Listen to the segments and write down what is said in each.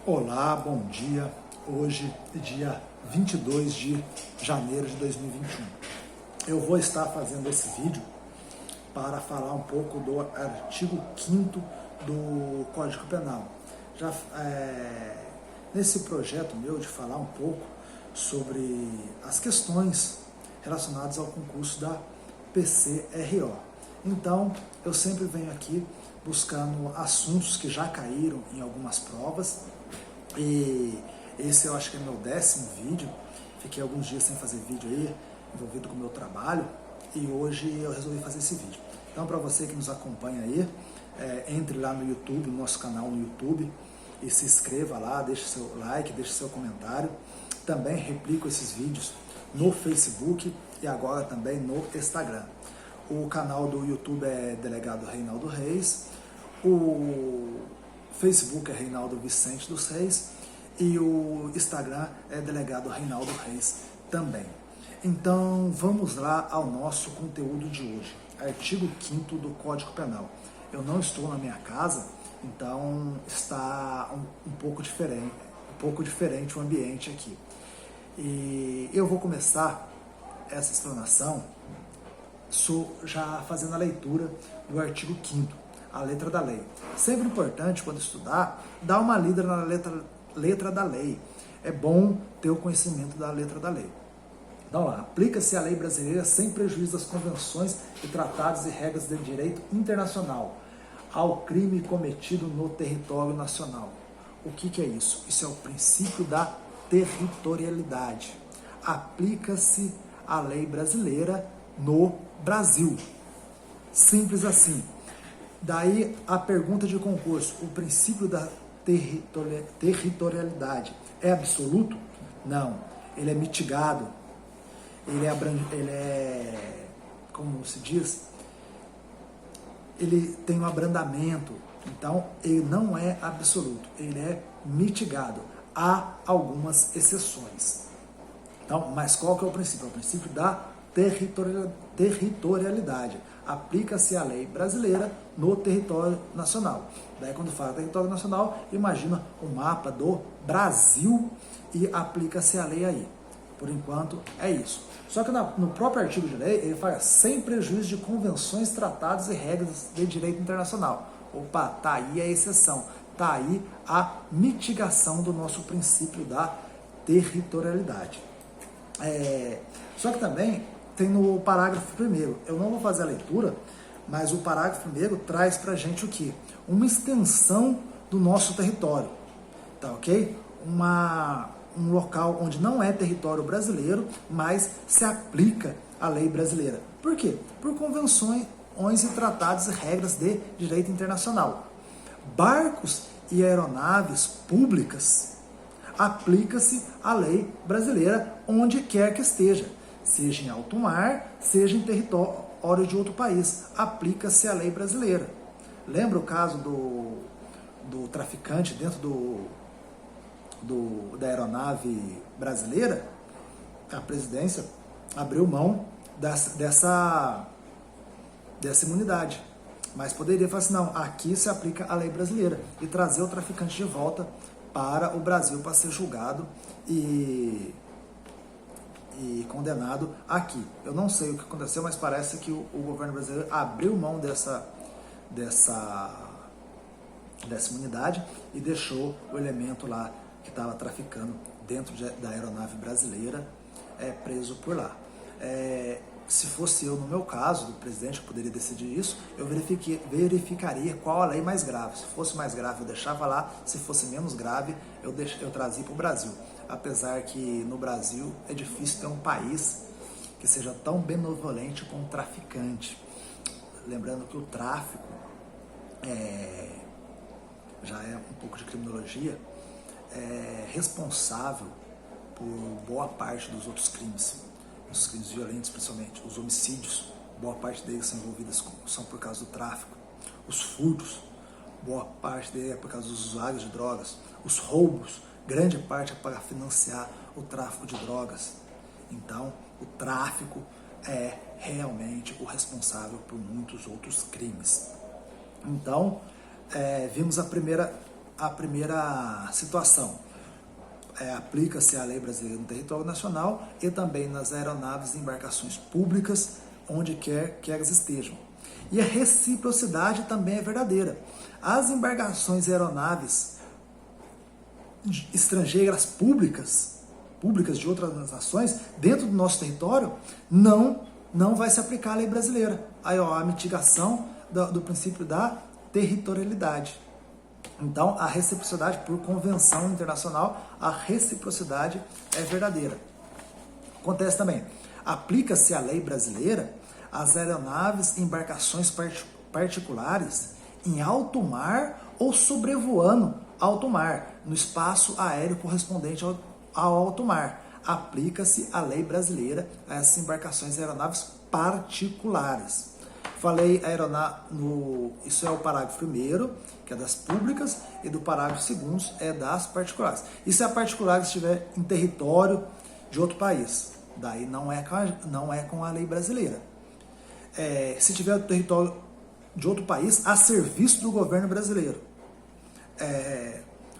Olá, bom dia. Hoje é dia 22 de janeiro de 2021. Eu vou estar fazendo esse vídeo para falar um pouco do artigo 5º do Código Penal. Nesse projeto meu de falar um pouco sobre as questões relacionadas ao concurso da PCRO. Então, eu sempre venho aqui buscando assuntos que já caíram em algumas provas, e esse eu acho que é meu 10º vídeo. Fiquei alguns dias sem fazer vídeo aí, envolvido com o meu trabalho, e hoje eu resolvi fazer esse vídeo. Então, para você que nos acompanha aí, entre lá no YouTube, no nosso canal no YouTube, e se inscreva lá, deixe seu like, deixe seu comentário. Também replico esses vídeos no Facebook e agora também no Instagram. O canal do YouTube é Delegado Reinaldo Reis, o Facebook é Reinaldo Vicente dos Reis e o Instagram é Delegado Reinaldo Reis também. Então vamos lá ao nosso conteúdo de hoje, artigo 5º do Código Penal. Eu não estou na minha casa, então está um pouco diferente o ambiente aqui. E eu vou começar essa explanação já fazendo a leitura do artigo 5º, a letra da lei. Sempre importante, quando estudar, dar uma lida na letra da lei. É bom ter o conhecimento da letra da lei. Então lá, aplica-se a lei brasileira sem prejuízo das convenções e tratados e regras de direito internacional ao crime cometido no território nacional. O que é isso? Isso é o princípio da territorialidade. Aplica-se a lei brasileira no Brasil. Simples assim. Daí a pergunta de concurso: o princípio da territorialidade é absoluto? Não. Ele é mitigado. Ele é, como se diz, ele tem um abrandamento. Então, ele não é absoluto. Ele é mitigado. Há algumas exceções. Então, mas qual que é o princípio? É o princípio da territorialidade. Aplica-se a lei brasileira no território nacional. Daí, quando fala território nacional, imagina o mapa do Brasil e aplica-se a lei aí. Por enquanto, é isso. Só que no próprio artigo de lei, ele fala sem prejuízo de convenções, tratados e regras de direito internacional. Opa, tá aí a exceção. Tá aí a mitigação do nosso princípio da territorialidade. Só que também tem no parágrafo 1º, eu não vou fazer a leitura, mas o parágrafo 1º traz pra gente o quê? Uma extensão do nosso território, tá ok? Um local onde não é território brasileiro, mas se aplica a lei brasileira. Por quê? Por convenções e tratados e regras de direito internacional. Barcos e aeronaves públicas, aplica-se a lei brasileira onde quer que esteja, seja em alto mar, seja em território de outro país, aplica-se a lei brasileira. Lembra o caso do traficante dentro da aeronave brasileira? A presidência abriu mão dessa imunidade, mas poderia falar assim: não, aqui se aplica a lei brasileira, e trazer o traficante de volta para o Brasil para ser julgado e condenado aqui. Eu não sei o que aconteceu, mas parece que o governo brasileiro abriu mão dessa imunidade e deixou o elemento lá que estava traficando dentro da aeronave brasileira preso por lá. Se fosse eu, no meu caso, do presidente, que poderia decidir isso, eu verificaria qual a lei mais grave. Se fosse mais grave, eu deixava lá. Se fosse menos grave, eu trazia para o Brasil. Apesar que no Brasil é difícil ter um país que seja tão benevolente com o traficante. Lembrando que o tráfico já é um pouco de criminologia, é responsável por boa parte dos outros crimes. Os crimes violentos, principalmente, os homicídios, boa parte deles são por causa do tráfico. Os furtos, boa parte deles é por causa dos usuários de drogas. Os roubos, grande parte é para financiar o tráfico de drogas. Então, o tráfico é realmente o responsável por muitos outros crimes. Então, vimos a primeira a primeira situação. Aplica-se a lei brasileira no território nacional e também nas aeronaves e embarcações públicas, onde quer que elas estejam. E a reciprocidade também é verdadeira. As embarcações e aeronaves estrangeiras públicas de outras nações, dentro do nosso território, não vai se aplicar a lei brasileira. Aí, ó, a mitigação do princípio da territorialidade. Então, a reciprocidade, por convenção internacional, a reciprocidade é verdadeira. Acontece também, aplica-se a lei brasileira às aeronaves e embarcações particulares em alto mar ou sobrevoando alto mar, no espaço aéreo correspondente ao alto mar. Aplica-se a lei brasileira a essas embarcações e aeronaves particulares. Falei isso é o parágrafo 1º, que é das públicas, e do parágrafo 2º é das particulares. E se a particular estiver em território de outro país? Daí não é com a lei brasileira. Se tiver no território de outro país, a serviço do governo brasileiro.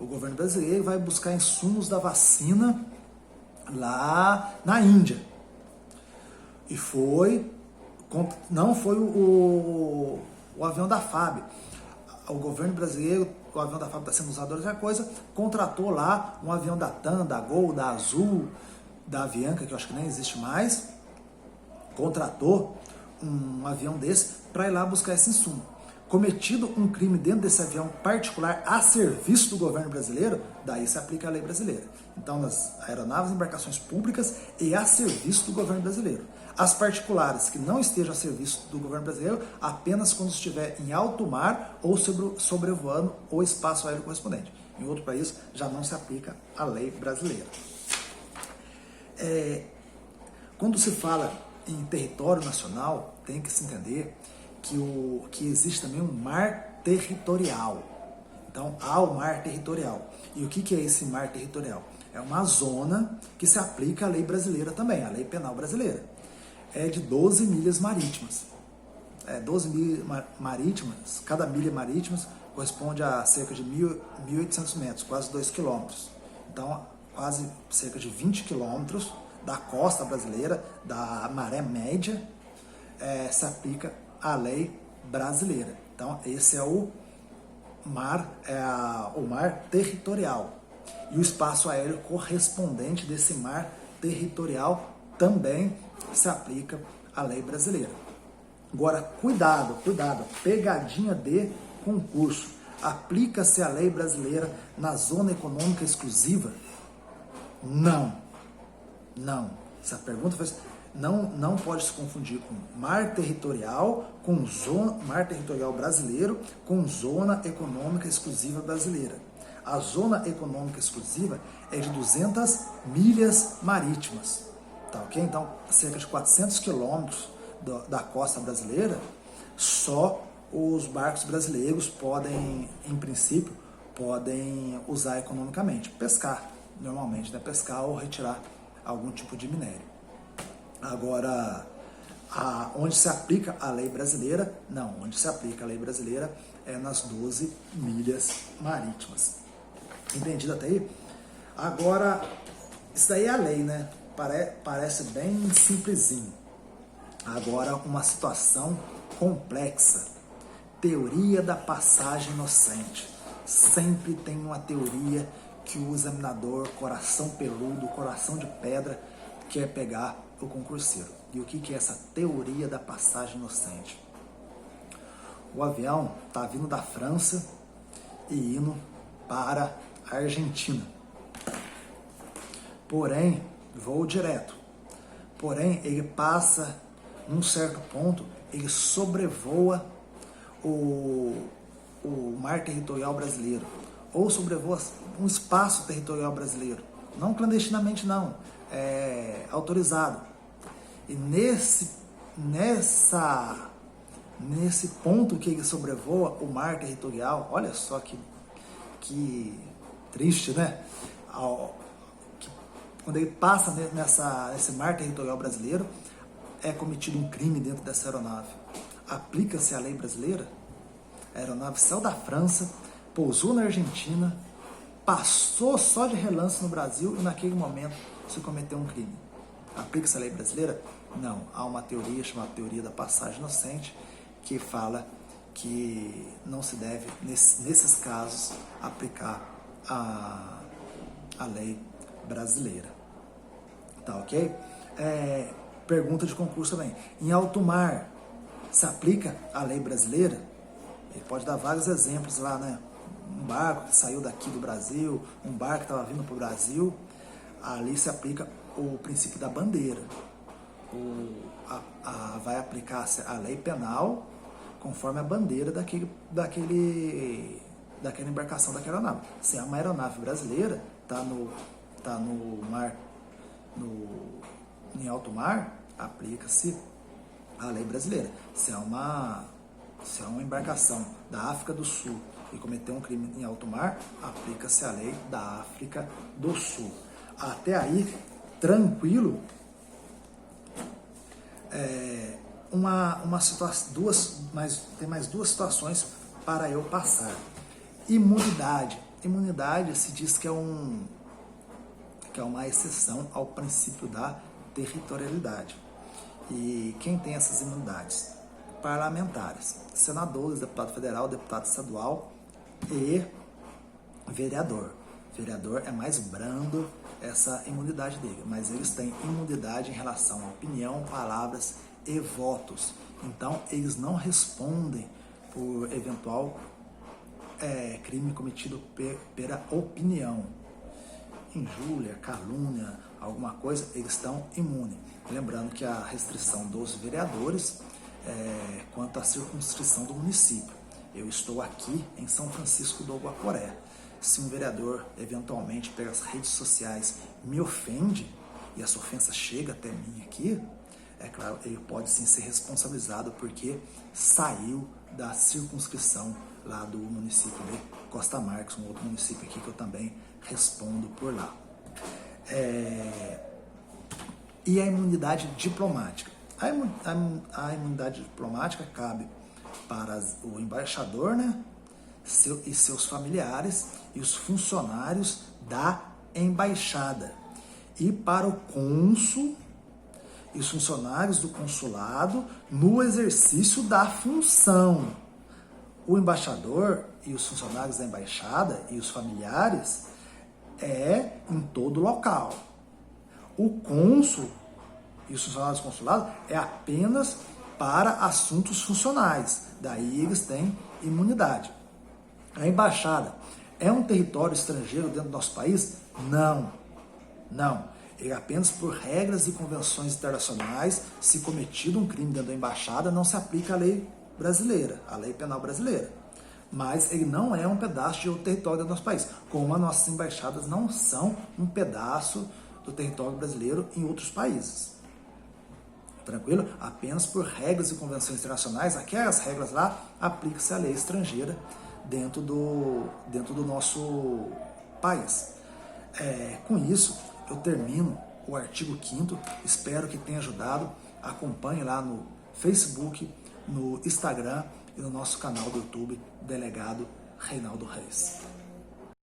O governo brasileiro vai buscar insumos da vacina lá na Índia. E não foi o avião da FAB. O governo brasileiro, o avião da FAB está sendo usado outra coisa, contratou lá um avião da TAM, da Gol, da Azul, da Avianca, que eu acho que nem existe mais, contratou um avião desse para ir lá buscar esse insumo. Cometido um crime dentro desse avião particular a serviço do governo brasileiro, daí se aplica a lei brasileira. Então, nas aeronaves e embarcações públicas e a serviço do governo brasileiro. As particulares que não estejam a serviço do governo brasileiro, apenas quando estiver em alto mar ou sobrevoando o espaço aéreo correspondente. Em outro país, já não se aplica a lei brasileira. Quando se fala em território nacional, tem que se entender que existe também um mar territorial. Então, há o mar territorial. E o que é esse mar territorial? É uma zona que se aplica à lei brasileira também, à lei penal brasileira. É de 12 milhas marítimas. 12 milhas marítimas, cada milha marítima corresponde a cerca de 1.800 metros, quase 2 quilômetros. Então, quase cerca de 20 quilômetros da costa brasileira, da maré média, se aplica a lei brasileira. Então, esse é o mar territorial. E o espaço aéreo correspondente desse mar territorial também se aplica à lei brasileira. Agora, cuidado, pegadinha de concurso. Aplica-se a lei brasileira na zona econômica exclusiva? Não. Essa pergunta foi... Não pode se confundir com mar territorial brasileiro com zona econômica exclusiva brasileira. A zona econômica exclusiva é de 200 milhas marítimas, tá ok? Então, cerca de 400 quilômetros da costa brasileira, só os barcos brasileiros podem, em princípio, usar economicamente, pescar, normalmente, né? Pescar ou retirar algum tipo de minério. Agora, onde se aplica a lei brasileira? Não, onde se aplica a lei brasileira é nas 12 milhas marítimas. Entendido até aí? Agora, isso daí é a lei, né? Parece bem simplesinho. Agora, uma situação complexa. Teoria da passagem inocente. Sempre tem uma teoria que o examinador, coração peludo, coração de pedra, quer pegar o concurseiro. E o que é essa teoria da passagem inocente? O avião está vindo da França e indo para a Argentina. Porém, voo direto. Porém, ele passa num certo ponto, ele sobrevoa o mar territorial brasileiro, ou sobrevoa um espaço territorial brasileiro. Não clandestinamente, não. É autorizado. E nesse ponto que ele sobrevoa o mar territorial, olha só que triste, né? Quando ele passa nesse mar territorial brasileiro, é cometido um crime dentro dessa aeronave. Aplica-se a lei brasileira? A aeronave saiu da França, pousou na Argentina, passou só de relance no Brasil e naquele momento se cometeu um crime. Aplica-se a lei brasileira? Não. Há uma teoria chamada teoria da passagem inocente que fala que não se deve, nesses casos, aplicar a lei brasileira. Tá ok? Pergunta de concurso também. Em alto mar, se aplica a lei brasileira? Ele pode dar vários exemplos lá, né? Um barco que saiu daqui do Brasil, um barco que estava vindo para o Brasil, ali se aplica o princípio da bandeira. Vai aplicar a lei penal conforme a bandeira daquela embarcação, daquela nave. Se é uma aeronave brasileira, está no mar, em alto mar, aplica-se a lei brasileira. Se é uma embarcação da África do Sul e cometeu um crime em alto mar, aplica-se a lei da África do Sul. Até aí, tranquilo. Tem mais duas situações para eu passar. Imunidade. Imunidade se diz que é uma exceção ao princípio da territorialidade. E quem tem essas imunidades? Parlamentares, senadores, deputado federal, deputado estadual e vereador. Vereador é mais brando essa imunidade dele, mas eles têm imunidade em relação à opinião, palavras e votos. Então, eles não respondem por eventual crime cometido pela opinião. Injúria, calúnia, alguma coisa, eles estão imunes. Lembrando que a restrição dos vereadores quanto à circunscrição do município. Eu estou aqui em São Francisco do Guaporé. Se um vereador, eventualmente, pelas redes sociais, me ofende, e essa ofensa chega até mim aqui, é claro, ele pode sim ser responsabilizado porque saiu da circunscrição lá do município de Costa Marques, um outro município aqui que eu também respondo por lá. E a imunidade diplomática? A imunidade diplomática cabe para o embaixador, né, e seus familiares e os funcionários da embaixada. E para o cônsul e os funcionários do consulado no exercício da função. O embaixador e os funcionários da embaixada e os familiares em todo local. O cônsul e os funcionários do consulado é apenas para assuntos funcionais. Daí eles têm imunidade. A embaixada é um território estrangeiro dentro do nosso país? Não. É apenas por regras e convenções internacionais. Se cometido um crime dentro da embaixada, não se aplica a lei brasileira, a lei penal brasileira. Mas ele não é um pedaço de outro território do nosso país, como as nossas embaixadas não são um pedaço do território brasileiro em outros países. Tranquilo? Apenas por regras e convenções internacionais, aquelas regras lá, aplica-se a lei estrangeira dentro do nosso país. Com isso, eu termino o artigo 5º, espero que tenha ajudado. Acompanhe lá no Facebook, no Instagram e no nosso canal do YouTube, Delegado Reinaldo Reis.